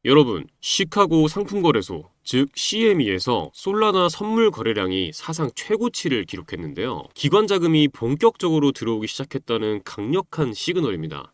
여러분, 시카고 상품거래소, 즉 CME에서 솔라나 선물 거래량이 사상 최고치를 기록했는데요. 기관 자금이 본격적으로 들어오기 시작했다는 강력한 시그널입니다.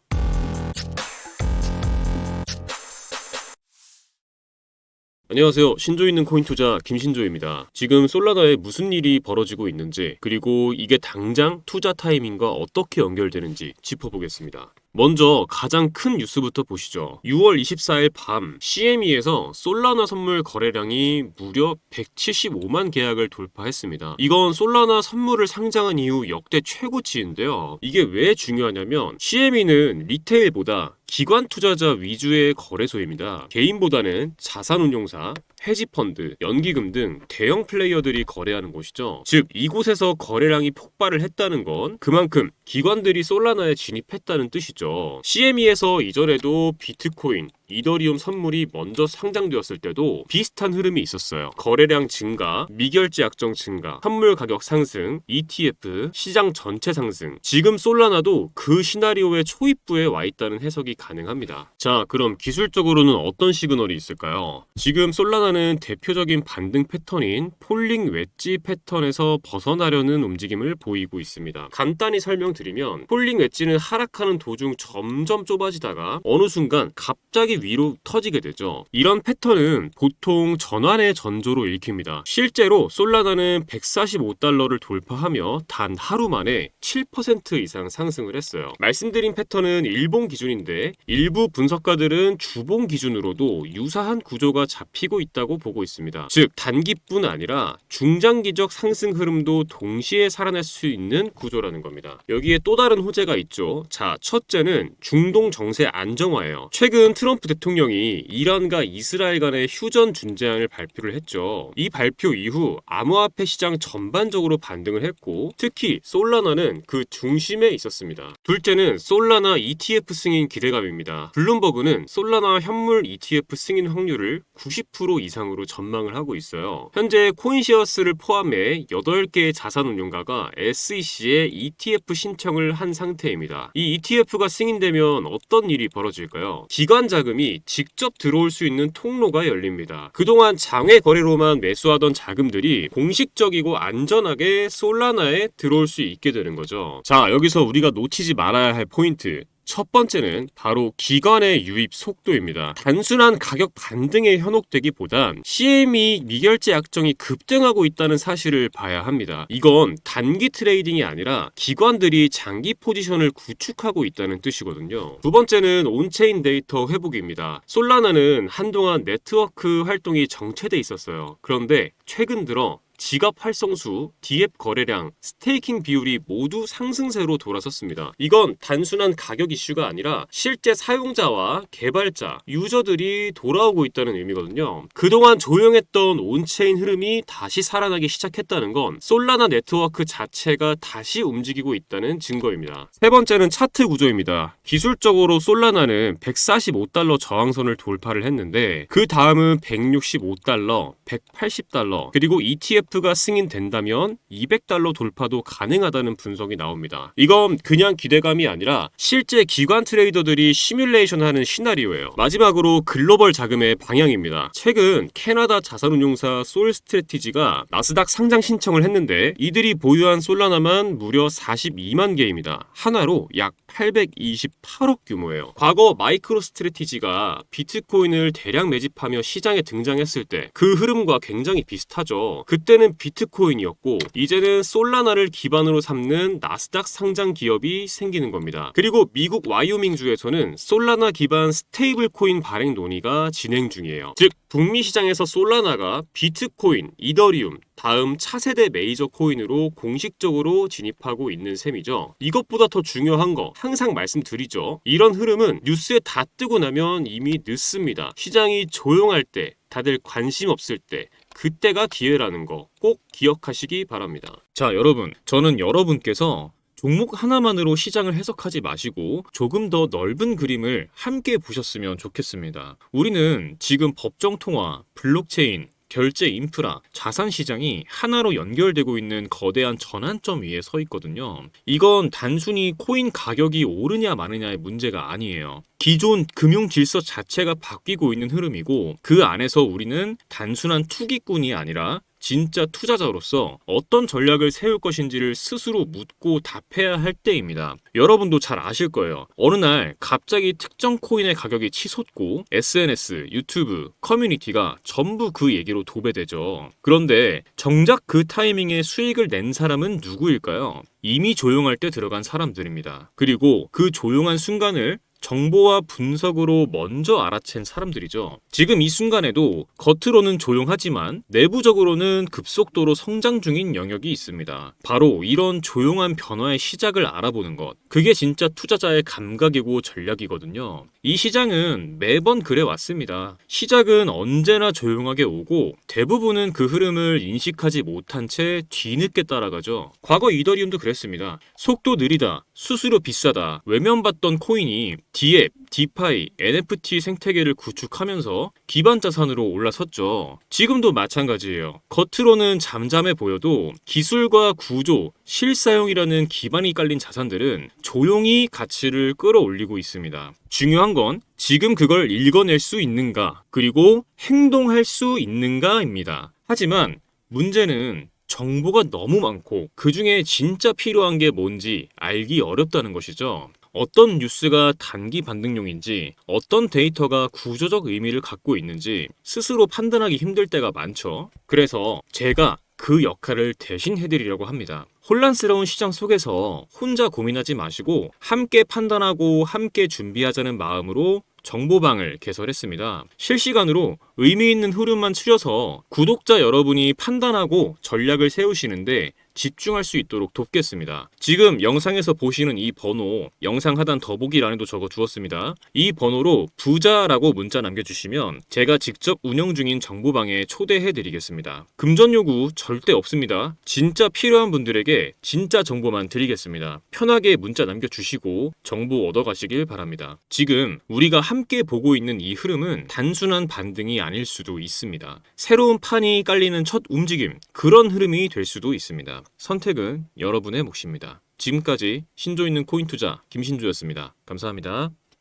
안녕하세요. 신조 있는 코인 투자 김신조입니다. 지금 솔라나에 무슨 일이 벌어지고 있는지, 그리고 이게 당장 투자 타이밍과 어떻게 연결되는지 짚어보겠습니다. 먼저 가장 큰 뉴스부터 보시죠. 6월 24일 밤 CME에서 솔라나 선물 거래량이 무려 175만 계약을 돌파했습니다. 이건 솔라나 선물을 상장한 이후 역대 최고치인데요. 이게 왜 중요하냐면 CME는 리테일보다 기관 투자자 위주의 거래소입니다. 개인보다는 자산운용사, 헤지펀드, 연기금 등 대형 플레이어들이 거래하는 곳이죠. 즉 이곳에서 거래량이 폭발을 했다는 건 그만큼 기관들이 솔라나에 진입했다는 뜻이죠. CME에서 이전에도 비트코인, 이더리움 선물이 먼저 상장되었을 때도 비슷한 흐름이 있었어요. 거래량 증가, 미결제 약정 증가, 선물 가격 상승, ETF, 시장 전체 상승. 지금 솔라나도 그 시나리오의 초입부에 와 있다는 해석이 가능합니다. 자, 그럼 기술적으로는 어떤 시그널이 있을까요? 지금 솔라나는 대표적인 반등 패턴인 폴링 웨지 패턴에서 벗어나려는 움직임을 보이고 있습니다. 간단히 설명드리면 폴링 웨지는 하락하는 도중 점점 좁아지다가 어느 순간 갑자기 위로 터지게 되죠. 이런 패턴은 보통 전환의 전조로 읽힙니다. 실제로 솔라나는 145달러를 돌파하며 단 하루 만에 7% 이상 상승을 했어요. 말씀드린 패턴은 일본 기준인데 일부 분석가들은 주봉 기준으로도 유사한 구조가 잡히고 있다고 보고 있습니다. 즉 단기뿐 아니라 중장기적 상승 흐름도 동시에 살아낼 수 있는 구조라는 겁니다. 여기에 또 다른 호재가 있죠. 자, 첫째는 중동 정세 안정화예요. 최근 트럼프 대통령이 이란과 이스라엘 간의 휴전 중재안을 발표를 했죠. 이 발표 이후 암호화폐 시장 전반적으로 반등을 했고 특히 솔라나는 그 중심에 있었습니다. 둘째는 솔라나 ETF 승인 기대감입니다. 블룸버그는 솔라나 현물 ETF 승인 확률을 90% 이상으로 전망을 하고 있어요. 현재 코인시어스를 포함해 8개의 자산운용가가 SEC에 ETF 신청을 한 상태입니다. 이 ETF가 승인되면 어떤 일이 벌어질까요? 기관 자금이 직접 들어올 수 있는 통로가 열립니다. 그동안 장외 거래로만 매수하던 자금들이 공식적이고 안전하게 솔라나에 들어올 수 있게 되는 거죠. 자, 여기서 우리가 놓치지 말아야 할 포인트. 첫 번째는 바로 기관의 유입 속도입니다. 단순한 가격 반등에 현혹되기보단 CME 미결제 약정이 급등하고 있다는 사실을 봐야 합니다. 이건 단기 트레이딩이 아니라 기관들이 장기 포지션을 구축하고 있다는 뜻이거든요. 두 번째는 온체인 데이터 회복입니다. 솔라나는 한동안 네트워크 활동이 정체돼 있었어요. 그런데 최근 들어 지갑 활성수, 디앱 거래량, 스테이킹 비율이 모두 상승세로 돌아섰습니다. 이건 단순한 가격 이슈가 아니라 실제 사용자와 개발자, 유저들이 돌아오고 있다는 의미거든요. 그동안 조용했던 온체인 흐름이 다시 살아나기 시작했다는 건 솔라나 네트워크 자체가 다시 움직이고 있다는 증거입니다. 세 번째는 차트 구조입니다. 기술적으로 솔라나는 145달러 저항선을 돌파를 했는데 그 다음은 165달러, 180달러, 그리고 ETF 가 승인된다면 200달러 돌파도 가능하다는 분석이 나옵니다. 이건 그냥 기대감이 아니라 실제 기관 트레이더들이 시뮬레이션하는 시나리오예요. 마지막으로 글로벌 자금의 방향입니다. 최근 캐나다 자산운용사 솔스트래티지가 나스닥 상장 신청을 했는데 이들이 보유한 솔라나만 무려 42만 개입니다. 하나로 약 828억 규모예요. 과거 마이크로 스트래티지가 비트코인을 대량 매집하며 시장에 등장했을 때 그 흐름과 굉장히 비슷하죠. 그때는 비트코인이었고 이제는 솔라나를 기반으로 삼는 나스닥 상장 기업이 생기는 겁니다. 그리고 미국 와이오밍주에서는 솔라나 기반 스테이블 코인 발행 논의가 진행 중이에요. 즉 북미 시장에서 솔라나가 비트코인, 이더리움, 다음 차세대 메이저 코인으로 공식적으로 진입하고 있는 셈이죠. 이것보다 더 중요한 거 항상 말씀드리죠. 이런 흐름은 뉴스에 다 뜨고 나면 이미 늦습니다. 시장이 조용할 때, 다들 관심 없을 때 그때가 기회라는 거 꼭 기억하시기 바랍니다. 자, 여러분, 저는 여러분께서 종목 하나만으로 시장을 해석하지 마시고 조금 더 넓은 그림을 함께 보셨으면 좋겠습니다. 우리는 지금 법정 통화, 블록체인, 결제 인프라, 자산 시장이 하나로 연결되고 있는 거대한 전환점 위에 서 있거든요. 이건 단순히 코인 가격이 오르냐 마느냐의 문제가 아니에요. 기존 금융 질서 자체가 바뀌고 있는 흐름이고, 그 안에서 우리는 단순한 투기꾼이 아니라 진짜 투자자로서 어떤 전략을 세울 것인지를 스스로 묻고 답해야 할 때입니다. 여러분도 잘 아실 거예요. 어느 날 갑자기 특정 코인의 가격이 치솟고 SNS, 유튜브, 커뮤니티가 전부 그 얘기로 도배되죠. 그런데 정작 그 타이밍에 수익을 낸 사람은 누구일까요? 이미 조용할 때 들어간 사람들입니다. 그리고 그 조용한 순간을 정보와 분석으로 먼저 알아챈 사람들이죠. 지금 이 순간에도 겉으로는 조용하지만 내부적으로는 급속도로 성장 중인 영역이 있습니다. 바로 이런 조용한 변화의 시작을 알아보는 것. 그게 진짜 투자자의 감각이고 전략이거든요. 이 시장은 매번 그래 왔습니다. 시작은 언제나 조용하게 오고 대부분은 그 흐름을 인식하지 못한 채 뒤늦게 따라가죠. 과거 이더리움도 그랬습니다. 속도 느리다, 수수료 비싸다, 외면받던 코인이 디앱, 디파이, NFT 생태계를 구축하면서 기반 자산으로 올라섰죠. 지금도 마찬가지예요. 겉으로는 잠잠해 보여도 기술과 구조, 실사용이라는 기반이 깔린 자산들은 조용히 가치를 끌어올리고 있습니다. 중요한 건 지금 그걸 읽어낼 수 있는가, 그리고 행동할 수 있는가입니다. 하지만 문제는 정보가 너무 많고 그 중에 진짜 필요한 게 뭔지 알기 어렵다는 것이죠. 어떤 뉴스가 단기 반등용인지, 어떤 데이터가 구조적 의미를 갖고 있는지 스스로 판단하기 힘들 때가 많죠. 그래서 제가 그 역할을 대신 해드리려고 합니다. 혼란스러운 시장 속에서 혼자 고민하지 마시고 함께 판단하고 함께 준비하자는 마음으로 정보방을 개설했습니다. 실시간으로 의미 있는 흐름만 추려서 구독자 여러분이 판단하고 전략을 세우시는데 집중할 수 있도록 돕겠습니다. 지금 영상에서 보시는 이 번호, 영상 하단 더보기란에도 적어 두었습니다. 이 번호로 부자라고 문자 남겨주시면 제가 직접 운영 중인 정보방에 초대해 드리겠습니다. 금전 요구 절대 없습니다. 진짜 필요한 분들에게 진짜 정보만 드리겠습니다. 편하게 문자 남겨주시고 정보 얻어가시길 바랍니다. 지금 우리가 함께 보고 있는 이 흐름은 단순한 반등이 아닐 수도 있습니다. 새로운 판이 깔리는 첫 움직임, 그런 흐름이 될 수도 있습니다. 선택은 여러분의 몫입니다. 지금까지 신조 있는 코인 투자 김신조였습니다. 감사합니다.